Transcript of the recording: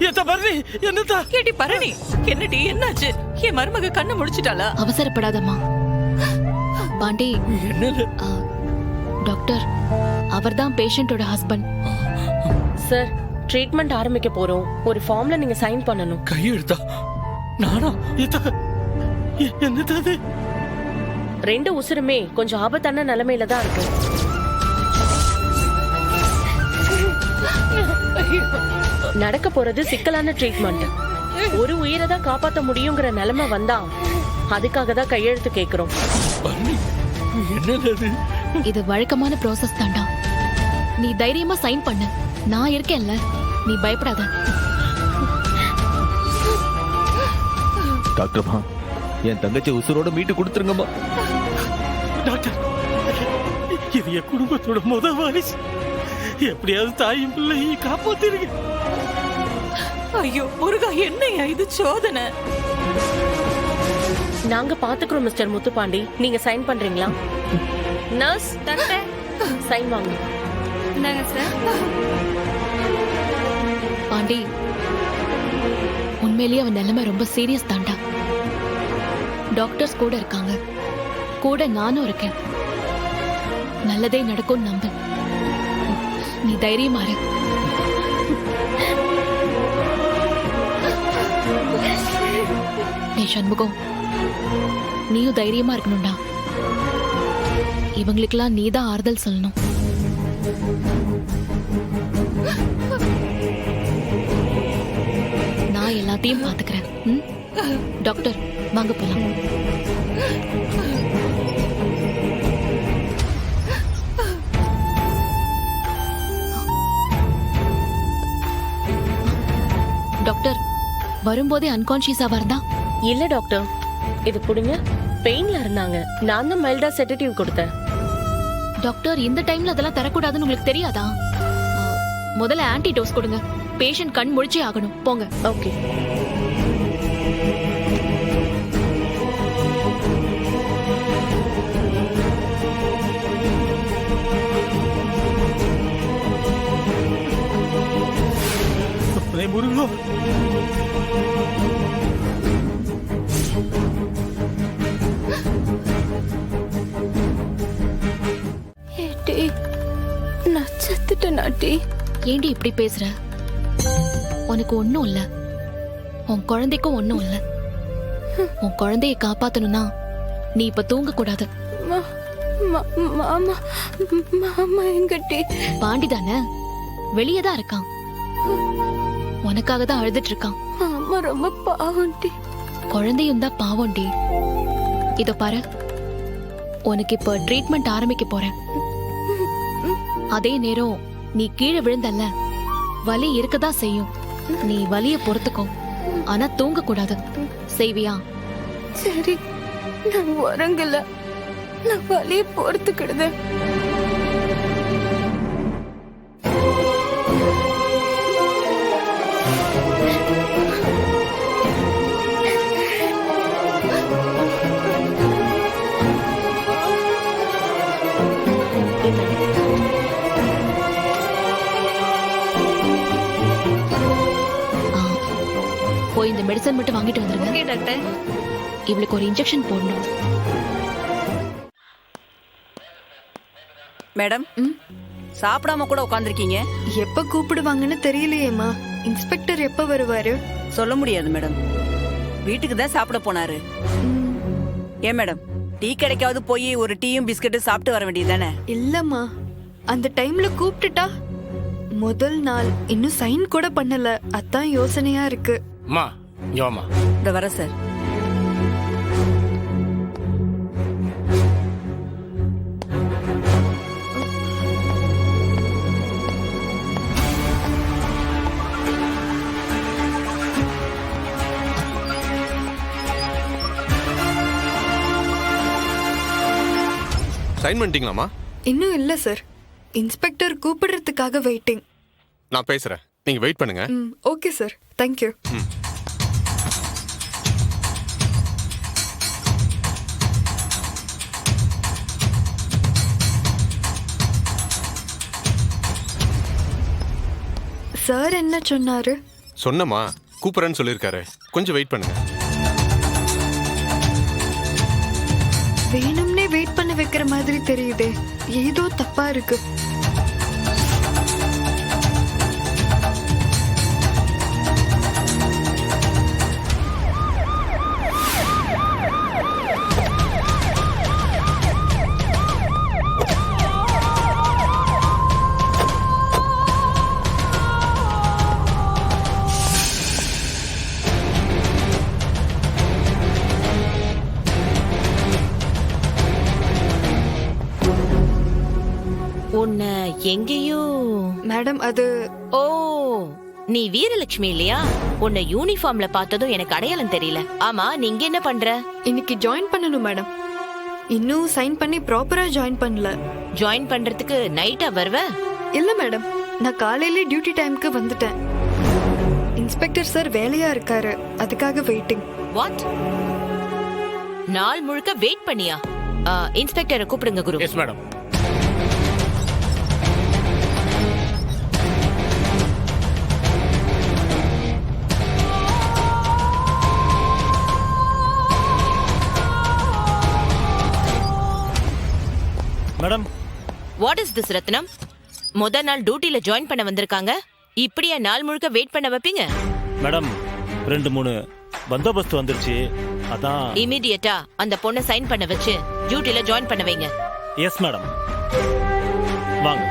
எத்த பரணி என்னத்தா கேட்டி பரணி என்னடி என்னாச்சு? என் மருமக கண்ணு முடிச்சிட்டாளா? அவசரப்படாதம்மா பாண்டி. டாக்டர் அவர்தான் பேஷண்டோட ஹஸ்பண்ட். சார் ட்ரீட்மெண்ட் ஆரம்பிக்க போறோம். ஒரு ஃபார்ம்ல நீங்க சைன் பண்ணனும். கையெழுத்தா? நானா? என்னது? 2 உசுருமே கொஞ்சம் ஆபத்தான நிலைமையில தான் இருக்கு. நடக்க போறது சிக்கலான ட்ரீட்மெண்ட். ஒரு உயிரை தான் காப்பாத்த முடியுங்கிற நிலைமை வந்தா அதுக்காக தான் கையெழுத்து கேக்குறோம். இது வழக்கமான ப்ராசஸ் தாண்டா. நீ தைரியமா சைன் பண்ணு. நான் இருக்கேன்ல, நீ பயப்படாத. டாக்டர்மா, என் தங்கச்சி உசுரோட மீட்டு கொடுத்துருங்கம்மா. டாக்டர், இது என் குடும்பத்தோட முதல் வாரிசு. எப்படியாவது தாயும் பிள்ளையை காப்பாத்திருங்க. ஐயோ முருகா, என்னையா இது சோதனை? நாங்க பாத்துக்கிறோம் மிஸ்டர் முத்துப்பாண்டி. நீங்க சைன் பண்றீங்களா? நர்ஸ் டாக்டர் சைன் வாங்க. பாண்டி, உண்மையிலேயே அவன் நிலைமை ரொம்ப சீரியஸ் தாண்டா. டாக்டர்ஸ் கூட இருக்காங்க, கூட நானும் இருக்கேன். நல்லதே நடக்கும் நம்பு. நீ தைரியமா இரு. சண்முகம், நீயும் தைரியமா இருக்கணும்டா. இவங்களுக்கெல்லாம் நீதான் ஆறுதல் சொல்லணும். நான் எல்லாத்தையும் பாத்துக்கிறேன். டாக்டர் வாங்க போலாம். டாக்டர், வரும்போதே அன்கான்சியஸா வருதா? இல்ல டாக்டர், இது புடிங்க. பெயின்ல இருந்தாங்க. நான் தான் மைல்டா செடேட்டிவ் கொடுத்தேன். டாக்டர், இந்த டைம்ல அதெல்லாம் தரக்கூடாதுன்னு உங்களுக்கு தெரியாதா? முதல்ல ஆன்டி டோஸ் கொடுங்க. பேஷண்ட் கண் முழிச்சே ஆகணும். போங்க. ஓகே. முருகா, ஏண்டி இப்படி பேசுற? உனக்கு ஒண்ணும் இல்ல, உன் குழந்தைக்கும் ஒண்ணும் இல்ல. உன் குழந்தைய காப்பாத்தணும்னா நீ இப்ப தூங்க கூடாது. பாண்டி தானே வெளியே தான் இருக்கான். உனக்காக தான் அழுதுட்டு இருக்கான். ரொம்ப பாவம். குழந்தையும் தான் பாவம். இதோ பாரு, உனக்கு இப்ப ட்ரீட்மெண்ட் ஆரம்பிக்க போறேன். அதே நேரம் நீ கீழே விழுந்தல்ல, வலி இருக்கதான் செய்யும். நீ வலிய பொறுத்துக்கோ, ஆனா தூங்க கூடாது. செய்வியா? சரி, நான் உறங்கல. நான் வலிய பொறுத்துக்கிடுது. போய் இந்த மெடிசன் மட்டும் வாங்கிட்டு வந்துருங்க. டாக்டர், இவளுக்கு ஒரு இன்ஜெக்ஷன் போடணும். மேடம், சாப்பிடாம கூட உட்கார்ந்திருக்கீங்க. எப்ப கூப்பிடுவாங்கன்னு தெரியலையேம்மா. இன்ஸ்பெக்டர் எப்ப வருவாரு? சொல்ல முடியாது மேடம். வீட்டுக்கு தான் சாப்பிட போனாரு. ஏன் மேடம், டீ கடைக்காவது போய் ஒரு டீயும் பிஸ்கட்டும் சாப்பிட்டு வர வேண்டியதுதானே? இல்லம்மா, அந்த டைம்ல கூப்பிட்டுட்டா முதல் நாள் இன்னும் சைன் கூட பண்ணல. அதான் யோசனையா இருக்கு. அம்மா இங்க வாம்மா. இந்த வர சார். சைன் பண்ணிட்டீங்களாமா? இன்னும் இல்ல சார். Inspector கூப்பிடுறதுக்காக waiting. நான் பேசுறேன், நீங்க வெயிட் பண்ணுங்க. Okay sir, thank you. சார் என்ன சொன்னாரு? சொன்னம்மா கூப்பிட்றேன்னு சொல்லியிருக்காரு, கொஞ்சம் வெயிட் பண்ணுங்க. வேணும்னே வெயிட் பண்ண வைக்கிற மாதிரி தெரியுதே, ஏதோ தப்பா இருக்கு. உன்னை எங்கேயோ மேடம் அது ஓ நீ வீரலட்சுமி இல்லையா? உன்னை யூனிஃபார்ம்ல பார்த்ததும் எனக்கு அடையாளம் தெரியல. ஆமா, நீ இங்க என்ன பண்ற? இன்னைக்கு ஜாயின் பண்ணணும் மேடம். இன்னும் சைன் பண்ணி ப்ராப்பரா ஜாயின் பண்ணல. ஜாயின் பண்றதுக்கு நைட்டா வருவ? இல்ல மேடம், நான் காலையில டியூட்டி டைம்க்கு வந்துட்டேன். இன்ஸ்பெக்டர் சார் வேலையா இருக்காரு, அதுக்காக வெயிட்டிங். வாட்? நாள் முழுக்க வெயிட் பண்ணியா? இன்ஸ்பெக்டரை கூப்பிடுங்க குரு. Yes madam. Madam, what is this Rathnam? முத நாள் டியூட்டில ஜாயின் பண்ண வந்திருக்காங்க, இப்படியா நாள் முழுக்க வெயிட் பண்ண வைப்பீங்க? மேடம் 2-3 பந்தோபஸ்து வந்துருச்சு, அதான். இமிடியட்டா அந்த பொண்ணை சைன் பண்ண வச்சு டியூட்டில ஜாயின் பண்ண வைங்க. Yes madam. வாங்க.